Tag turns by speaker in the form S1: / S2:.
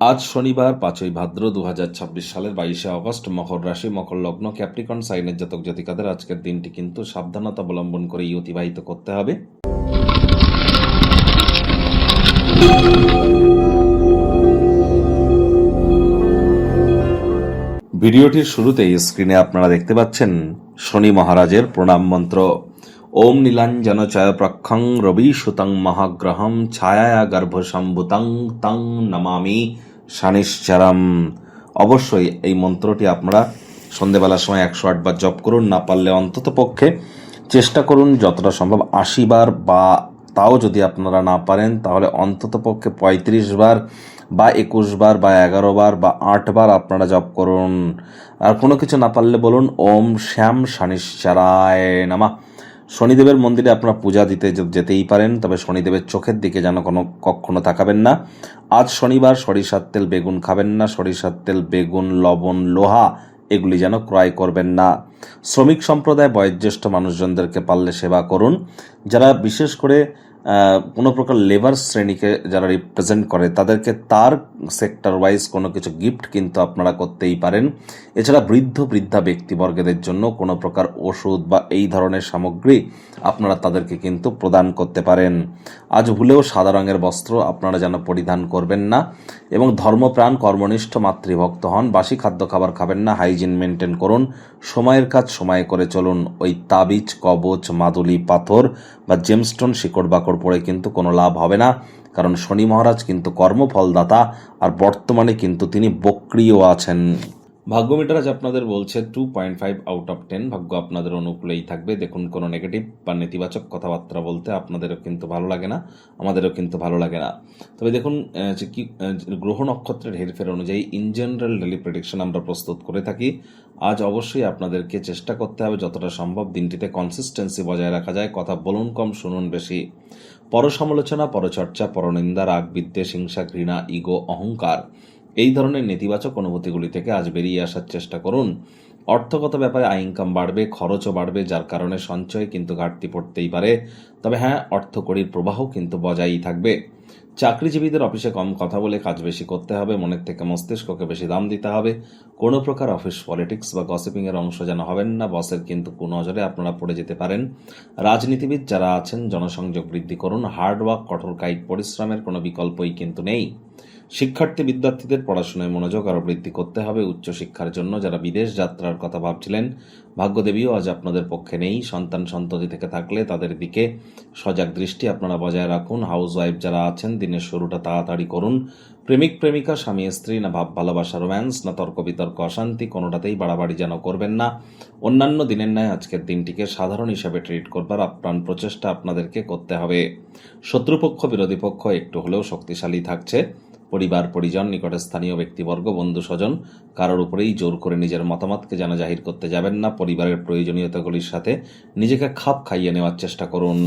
S1: আজ শনিবার 5ই ভাদ্র 2026 সালের 22শে অগস্ট। মকর রাশি, মকর লগ্ন, ক্যাপ্রিকন সাইনের জাতক জাতিকাদের আজকের দিনটি কিন্তু সাবধানতা অবলম্বন করেই অতিবাহিত করতে হবে। ভিডিওটির শুরুতেই স্ক্রিনে আপনারা দেখতে পাচ্ছেন শনি মহারাজের প্রণাম মন্ত্র। ওম নীলাঞ্জন চয়প্রক্ষং রবি সুতং মহাগ্রহম ছায়া গর্ভসম্ভুতং তং নমামি শনিশ্চরম। অবশ্যই এই মন্ত্রটি আপনারা সন্ধেবেলার সময় 108 বার জপ করুন। না পারলে অন্তত পক্ষে চেষ্টা করুন যতটা সম্ভব 80 বার, বা তাও যদি আপনারা না পারেন তাহলে অন্তত পক্ষে 35 বার বা 21 বার বা 11 বার বা 8 বার আপনারা জপ করুন। আর কোনো কিছু না পারলে বলুন ওম শ্যাম শনিশ্চরায় নমঃ। শনিদেবের মন্দিরে আপনারা পূজা দিতে যেতেই পারেন, তবে শনিদেবের চোখের দিকে যেন কখনো তাকাবেন না। আজ শনিবার সরিষার তেল বেগুন খাবেন না। সরিষার তেল বেগুন লবণ লোহা এগুলি যেন ক্রয় করবেন না। শ্রমিক সম্প্রদায় বয়োজ্যেষ্ঠ মানুষজনদেরকে পারলে সেবা করুন। যারা বিশেষ করে কোনো প্রকার লেবার শ্রেণীকে যারা রিপ্রেজেন্ট করে তাদেরকে তার সেক্টর ওয়াইজ কোনো কিছু গিফট কিন্তু আপনারা করতেই পারেন। এছাড়া বৃদ্ধা ব্যক্তিবর্গদের জন্য কোনো প্রকার ওষুধ বা এই ধরনের সামগ্রী আপনারা তাদেরকে কিন্তু প্রদান করতে পারেন। আজ ভুলেও সাদা রঙের বস্ত্র আপনারা যেন পরিধান করবেন না এবং ধর্মপ্রাণ কর্মনিষ্ঠ মাতৃভক্ত হন। বাসি খাদ্য খাবার খাবেন না, হাইজিন মেনটেন করুন। সময়ের কাজ সময়ে করে চলুন। ওই তাবিজ, কবচ, মাদুলি, পাথর বা জেমস্টোন, শিকড় বাকড় পড়ে কিন্তু কোনো লাভ হবে না, কারণ শনি মহারাজ কিন্তু কর্মফলদাতা, আর বর্তমানে কিন্তু তিনি বক্রিয় আছেন। ভাগ্য মিটার আজ আপনাদের বলছে 2.5 আউট অফ 10। ভাগ্য আপনাদের অনুকূলেই থাকবে। দেখুন, কোনো নেগেটিভ বা নেতিবাচক কথাবার্তা বলতে আপনাদেরও কিন্তু ভালো লাগে না, আমাদেরও কিন্তু ভালো লাগে না। তবে দেখুন, কি গ্রহ নক্ষত্রের হেরফের অনুযায়ী ইন জেনারেল ডেলি প্রেডিকশন আমরা প্রস্তুত করে থাকি। আজ অবশ্যই আপনাদেরকে চেষ্টা করতে হবে যতটা সম্ভব দিনটিতে কনসিস্টেন্সি বজায় রাখা যায়। কথা বলুন কম, শুনুন বেশি। পরসমালোচনা, পরচর্চা, পরনিন্দা, রাগ, বিদ্বেষ, হিংসা, ঘৃণা, ইগো, অহংকার এই ধরনের নেতিবাচক অনুভূতিগুলি থেকে আজ বেরিয়ে আসার চেষ্টা করুন। অর্থগত ব্যাপারে আয় ইনকাম বাড়বে, খরচও বাড়বে, যার কারণে সঞ্চয়ে কিন্তু ঘাটতি পড়তেই পারে। তবে হ্যাঁ, অর্থকড়ির প্রবাহ কিন্তু বজায়ই থাকবে। চাকরিজীবীদের অফিসে কম কথা বলে কাজ বেশি করতে হবে। মনের থেকে মস্তিষ্ককে বেশি দাম দিতে হবে। কোনো প্রকার অফিস পলিটিক্স বা গসিপিংয়ের অংশ যেন হবেন না। বসের কিন্তু কুনজরে আপনারা পড়ে যেতে পারেন। রাজনীতিবিদ যারা আছেন জনসংযোগ বৃদ্ধি করুন। হার্ডওয়ার্ক, কঠোর কায়িক পরিশ্রমের কোনো বিকল্পই কিন্তু নেই। বিদ্যার্থীদের পড়াশোনায় মনোযোগ আরও বৃদ্ধি করতে হবে উচ্চশিক্ষার জন্য। যারা বিদেশ যাত্রার কথা ভাবছিলেন, ভাগ্যদেবীও আজ আপনাদের পক্ষে নেই। সন্তান সন্ততি থেকে থাকলে তাদের দিকে সজাগ দৃষ্টি আপনারা বজায় রাখুন। হাউস ওয়াইফ যারা আছেন দিনের শুরুটা তাড়াতাড়ি করুন। প্রেমিক প্রেমিকা, স্বামী স্ত্রী, না ভাব ভালোবাসা রোম্যান্স, না তর্ক বিতর্ক অশান্তি, কোনোটাতেই বাড়াবাড়ি যেন করবেন না। অন্যান্য দিনের ন্যায় আজকের দিনটিকে সাধারণ হিসাবে ট্রিট করবার আপ্রাণ প্রচেষ্টা আপনাদেরকে করতে হবে। শত্রুপক্ষ, বিরোধী পক্ষ একটু হলেও শক্তিশালী থাকছে। পরিবার পরিজন, নিকটে স্থানীয় ব্যক্তিবর্গ, বন্ধু স্বজন কারোর উপরেই জোর করে নিজের মতামতকে যেন জাহির করতে যাবেন না। পরিবারের প্রয়োজনীয়তাগুলির সাথে নিজেকে খাপ খাইয়ে নেওয়ার চেষ্টা করুন।